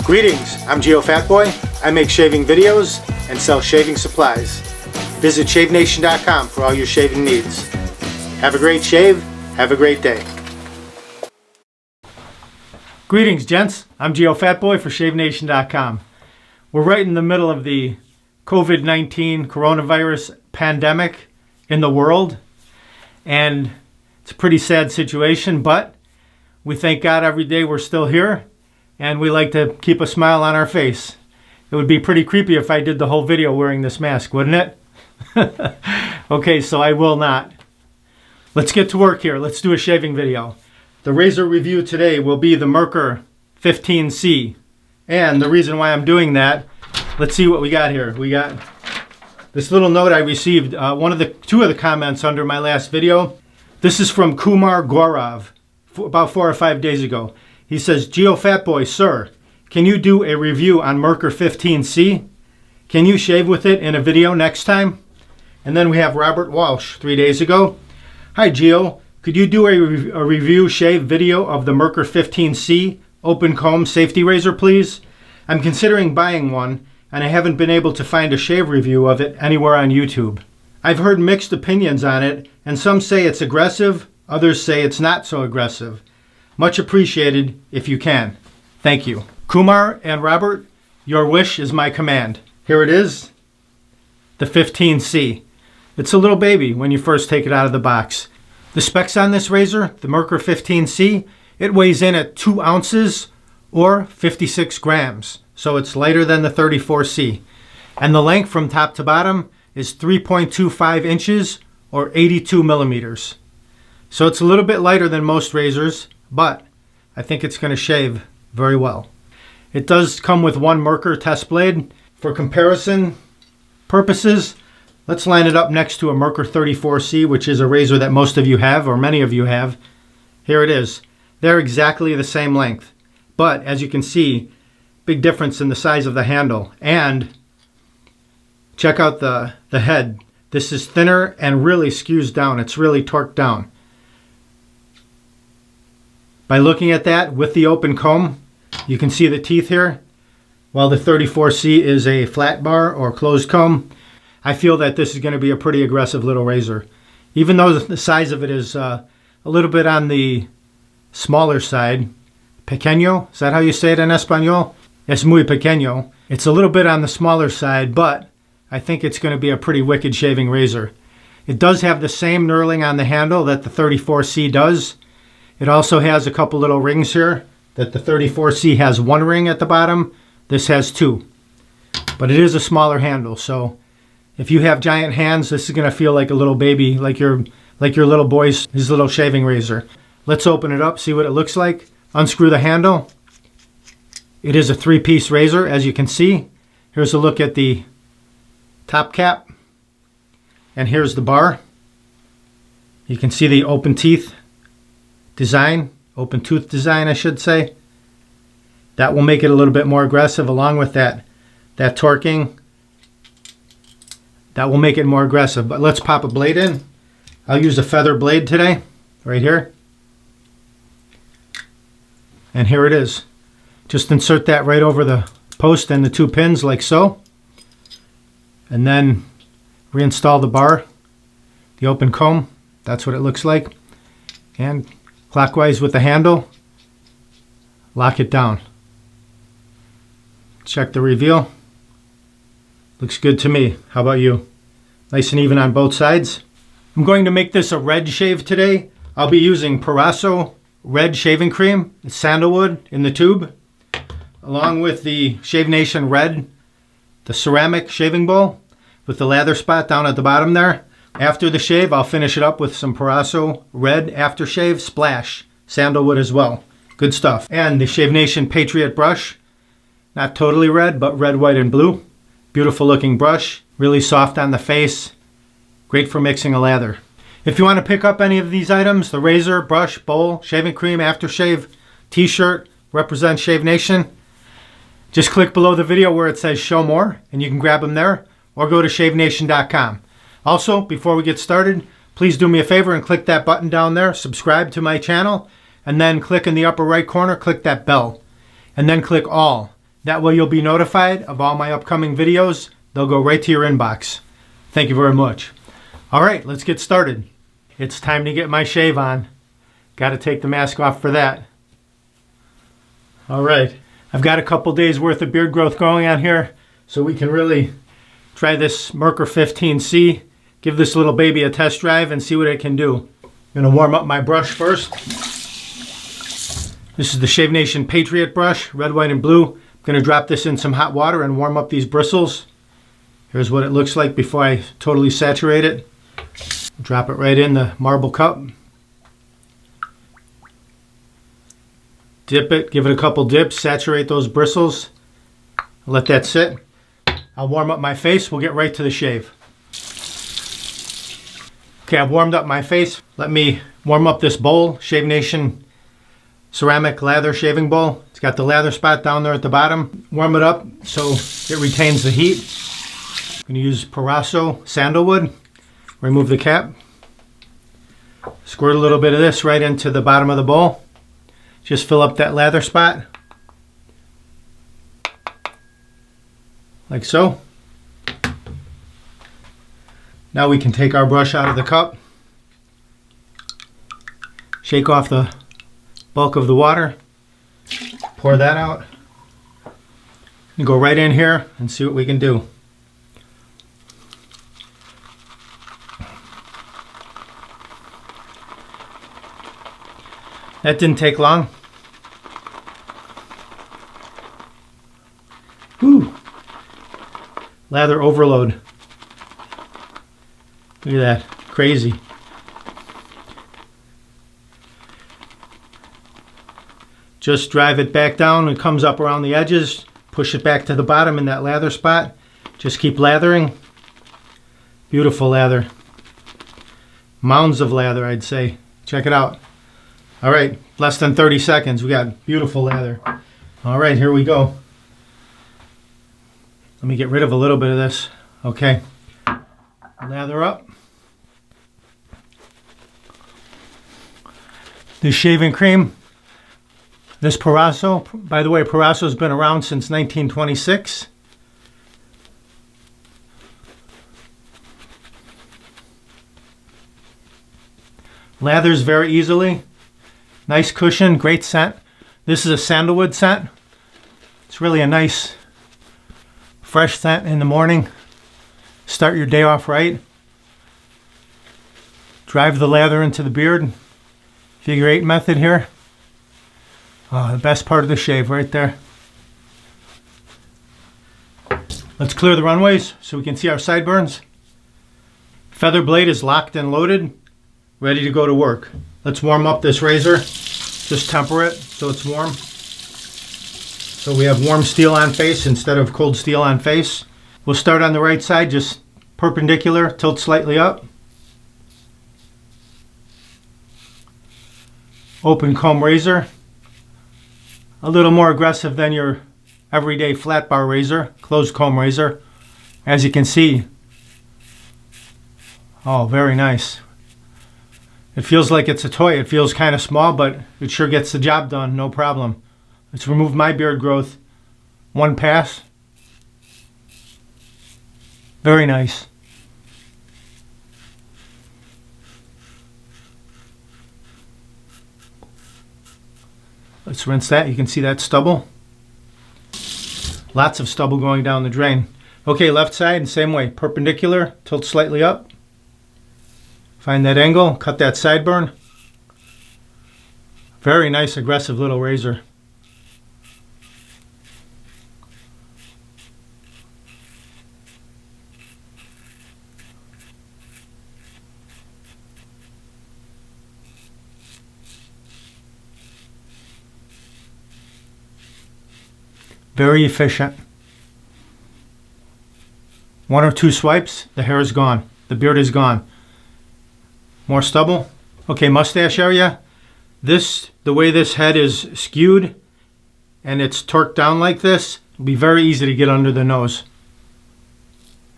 Greetings, I'm Geofatboy. I make shaving videos and sell shaving supplies. Visit shavenation.com for all your shaving needs. Have a great shave, have a great day. Greetings, gents. I'm Geofatboy for shavenation.com. We're right in the middle of the COVID-19 coronavirus pandemic in the world, and it's a pretty sad situation, but we thank God every day we're still here, and we like to keep a smile on our face. It would be pretty creepy if I did the whole video wearing this mask, wouldn't it? Okay, so I will not. Let's get to work here. Let's do a shaving video. The razor review today will be the Merkur 15C. And the reason why I'm doing that, let's see what we got here. We got this little note I received, two of the comments under my last video. This is from Kumar Gaurav about 4 or 5 days ago. He says, Geofatboy, sir, can you do a review on Merkur 15C? Can you shave with it in a video next time? And then we have Robert Walsh 3 days ago. Hi Geo, could you do a review shave video of the Merkur 15C open comb safety razor, please? I'm considering buying one, and I haven't been able to find a shave review of it anywhere on YouTube. I've heard mixed opinions on it, and some say it's aggressive, others say it's not so aggressive. Much appreciated if you can. Thank you. Kumar and Robert, your wish is my command. Here it is, the 15C. It's a little baby when you first take it out of the box. The specs on this razor, the Merkur 15C, it weighs in at 2 ounces or 56 grams. So it's lighter than the 34C. And the length from top to bottom is 3.25 inches or 82 millimeters. So it's a little bit lighter than most razors, but I think it's going to shave very well. It does come with one Merkur test blade. For comparison purposes, let's line it up next to a Merkur 34C, which is a razor that most of you have, or many of you have. Here it is. They're exactly the same length. But as you can see, big difference in the size of the handle. And check out the head. This is thinner and really skews down. It's really torqued down. By looking at that with the open comb, you can see the teeth here. While the 34C is a flat bar or closed comb, I feel that this is going to be a pretty aggressive little razor. Even though the size of it is a little bit on the smaller side. Pequeño, is that how you say it in Espanol? Es muy pequeño. It's a little bit on the smaller side, but I think it's going to be a pretty wicked shaving razor. It does have the same knurling on the handle that the 34C does. It also has a couple little rings here that the 34C has 1 ring at the bottom. This has 2. But it is a smaller handle, so if you have giant hands, this is going to feel like a little baby, like your little boy's his little shaving razor. Let's open it up, see what it looks like. Unscrew the handle. It is a 3-piece razor, as you can see. Here's a look at the top cap. And here's the bar. You can see the open teeth design, open tooth design, I should say. That will make it a little bit more aggressive, along with that torquing. That will make it more aggressive. But let's pop a blade in. I'll use a feather blade today, right here. And here it is. Just insert that right over the post and the 2 pins like so. And then reinstall the bar, the open comb. That's what it looks like. And clockwise with the handle, lock it down. Check the reveal. Looks good to me. How about you? Nice and even on both sides. I'm going to make this a red shave today. I'll be using Parasso red shaving cream, it's sandalwood in the tube, along with the Shave Nation red, the ceramic shaving bowl with the lather spot down at the bottom there. After the shave, I'll finish it up with some Parasso red aftershave splash, sandalwood as well. Good stuff. And the Shave Nation Patriot brush, not totally red, but red, white, and blue. Beautiful looking brush, really soft on the face, great for mixing a lather. If you want to pick up any of these items, the razor, brush, bowl, shaving cream, aftershave, t-shirt, represent Shave Nation, just click below the video where it says show more and you can grab them there, or go to shavenation.com. Also, before we get started, please do me a favor and click that button down there, subscribe to my channel, and then click in the upper right corner, click that bell, and then click all. That way you'll be notified of all my upcoming videos. They'll go right to your inbox. Thank you very much. All right, let's get started. It's time to get my shave on. Got to take the mask off for that. All right, I've got a couple days worth of beard growth going on here, so we can really try this Merkur 15C. Give this little baby a test drive and see what it can do. I'm going to warm up my brush first. This is the Shave Nation Patriot brush, red, white, and blue. I'm going to drop this in some hot water and warm up these bristles. Here's what it looks like before I totally saturate it. Drop it right in the marble cup. Dip it, give it a couple dips, saturate those bristles. Let that sit. I'll warm up my face. We'll get right to the shave. Okay, I've warmed up my face. Let me warm up this bowl, Shave Nation ceramic lather shaving bowl. It's got the lather spot down there at the bottom. Warm it up so it retains the heat. I'm going to use Paraso sandalwood. Remove the cap. Squirt a little bit of this right into the bottom of the bowl. Just fill up that lather spot. Like so. Now we can take our brush out of the cup. Shake off the bulk of the water. Pour that out. And go right in here and see what we can do. That didn't take long. Whew. Lather overload. Look at that. Crazy. Just drive it back down. It comes up around the edges. Push it back to the bottom in that lather spot. Just keep lathering. Beautiful lather. Mounds of lather, I'd say. Check it out. All right, less than 30 seconds. We got beautiful lather. All right, here we go. Let me get rid of a little bit of this. Okay. Lather up. This shaving cream, this Paraso, by the way, Paraso's been around since 1926. Lathers very easily. Nice cushion, great scent. This is a sandalwood scent. It's really a nice, fresh scent in the morning. Start your day off right. Drive the lather into the beard. Figure 8 method here. Oh, the best part of the shave right there. Let's clear the runways so we can see our sideburns. Feather blade is locked and loaded, ready to go to work. Let's warm up this razor. Just temper it so it's warm. So we have warm steel on face instead of cold steel on face. We'll start on the right side, just perpendicular, tilt slightly up. Open comb razor. A little more aggressive than your everyday flat bar razor, closed comb razor. As you can see, oh, very nice. It feels like it's a toy. It feels kind of small, but it sure gets the job done, no problem. Let's remove my beard growth. One pass. Very nice. Let's rinse that. You can see that stubble. Lots of stubble going down the drain. Okay, left side, same way. Perpendicular, tilt slightly up. Find that angle, cut that sideburn. Very nice, aggressive little razor. Very efficient. 1 or 2 swipes, the hair is gone. The beard is gone. More stubble. Okay, mustache area. The way this head is skewed and it's torqued down like this, it'll be very easy to get under the nose.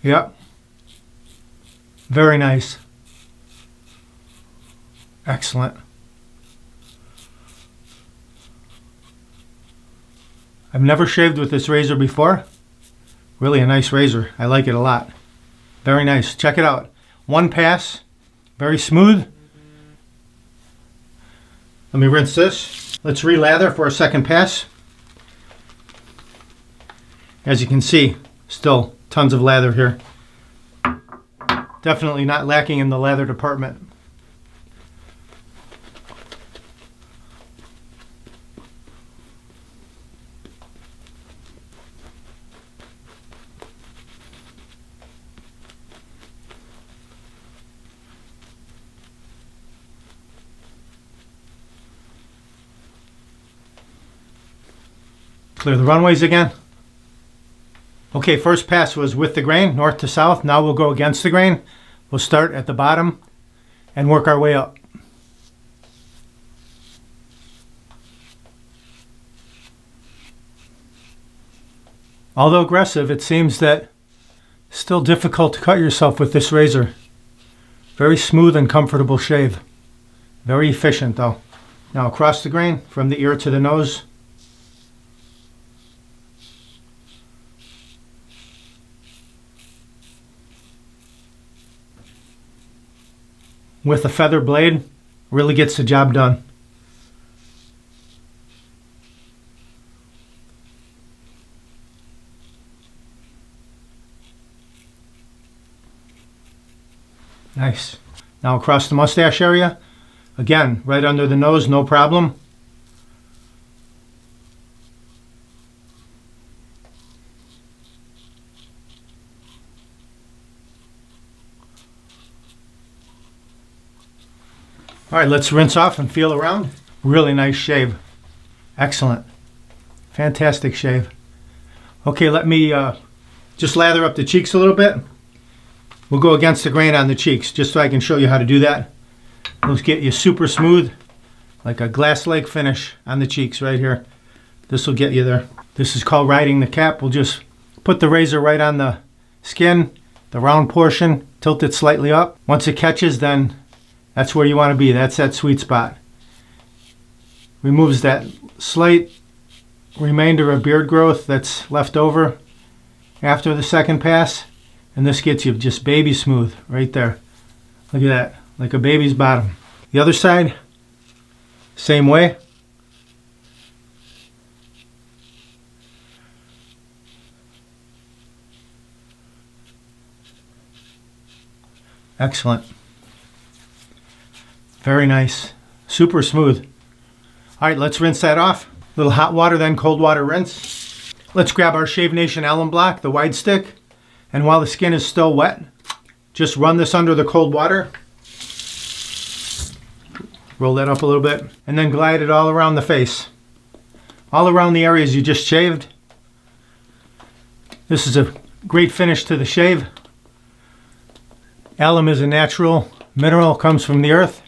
Yep. Very nice. Excellent. I've never shaved with this razor before. Really a nice razor. I like it a lot. Very nice. Check it out. One pass. Very smooth. Let me rinse this. Let's re-lather for a second pass. As you can see, still tons of lather here. Definitely not lacking in the lather department. Clear the runways again. Okay, first pass was with the grain, north to south. Now we'll go against the grain. We'll start at the bottom and work our way up. Although aggressive, it seems that it's still difficult to cut yourself with this razor. Very smooth and comfortable shave. Very efficient though. Now across the grain from the ear to the nose. With a feather blade, really gets the job done. Nice. Now across the mustache area, again, right under the nose, no problem. All right, let's rinse off and feel around. Really nice shave. Excellent. Fantastic shave. Okay, let me just lather up the cheeks a little bit. We'll go against the grain on the cheeks just so I can show you how to do that. Let's get you super smooth, like a glass-like finish on the cheeks right here. This will get you there. This is called riding the cap. We'll just put the razor right on the skin, the round portion, tilt it slightly up. Once it catches, then that's where you want to be. That's that sweet spot. Removes that slight remainder of beard growth that's left over after the second pass. And this gets you just baby smooth right there. Look at that, like a baby's bottom. The other side, same way. Excellent. Very nice. Super smooth. All right, let's rinse that off. A little hot water, then cold water rinse. Let's grab our Shave Nation alum block, the wide stick. And while the skin is still wet, just run this under the cold water. Roll that up a little bit. And then glide it all around the face. All around the areas you just shaved. This is a great finish to the shave. Alum is a natural mineral, comes from the earth.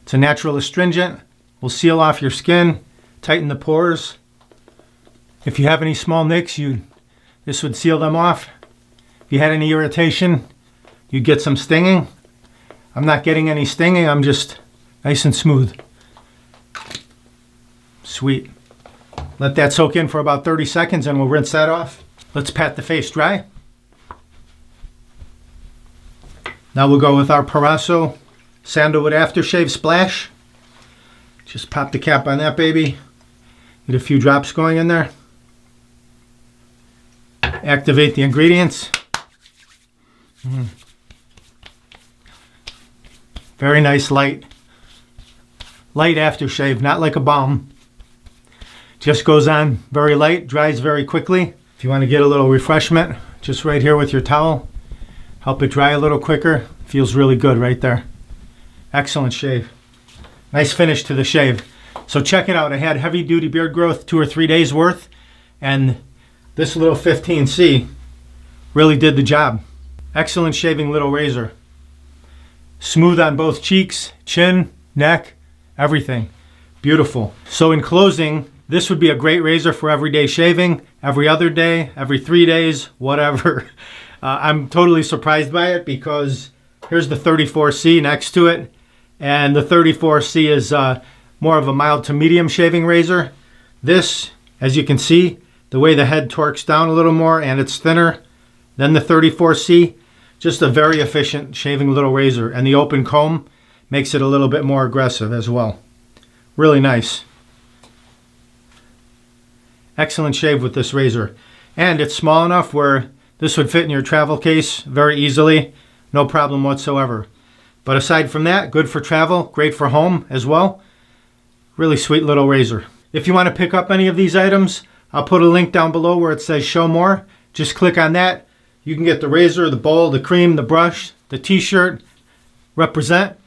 It's a natural astringent. Will seal off your skin, tighten the pores. If you have any small nicks, this would seal them off. If you had any irritation, you'd get some stinging. I'm not getting any stinging. I'm just nice and smooth. Sweet. Let that soak in for about 30 seconds and we'll rinse that off. Let's pat the face dry. Now we'll go with our Parasso Sandalwood Aftershave Splash. Just pop the cap on that baby. Get a few drops going in there. Activate the ingredients. Very nice light aftershave, not like a balm. Just goes on very light, dries very quickly. If you want to get a little refreshment, just right here with your towel, help it dry a little quicker. Feels really good right there. Excellent shave. Nice finish to the shave. So check it out. I had heavy duty beard growth 2 or 3 days worth, and this little 15C really did the job. Excellent shaving little razor. Smooth on both cheeks, chin, neck, everything. Beautiful. So in closing, this would be a great razor for everyday shaving, every other day, every 3 days, whatever. I'm totally surprised by it because here's the 34C next to it. And the 34C is more of a mild to medium shaving razor. This As you can see, the way the head torques down a little more and it's thinner than the 34C. Just a very efficient shaving little razor, and the open comb makes it a little bit more aggressive as well. Really nice. Excellent shave with this razor. And it's small enough where this would fit in your travel case very easily. No problem whatsoever. But aside from that, good for travel, great for home as well. Really sweet little razor. If you want to pick up any of these items, I'll put a link down below where it says show more. Just click on that. You can get the razor, the bowl, the cream, the brush, the t-shirt, represent,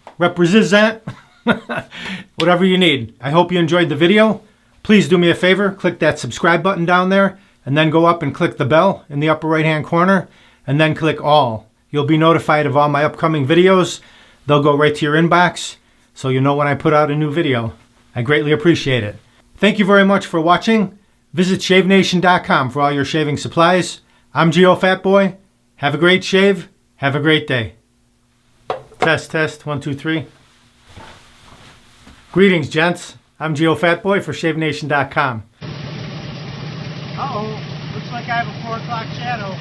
whatever you need. I hope you enjoyed the video. Please do me a favor, click that subscribe button down there, and then go up and click the bell in the upper right hand corner, and then click all. You'll be notified of all my upcoming videos. They'll go right to your inbox, so you know when I put out a new video. I greatly appreciate it. Thank you very much for watching. Visit shavenation.com for all your shaving supplies. I'm Geofatboy. Have a great shave. Have a great day. Test, test, 1, 2, 3. Greetings, gents. I'm Geofatboy for shavenation.com. Uh-oh. Looks like I have a 4 o'clock shadow.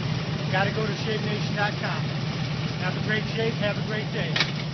Gotta go to shavenation.com. Have a great shave. Have a great day.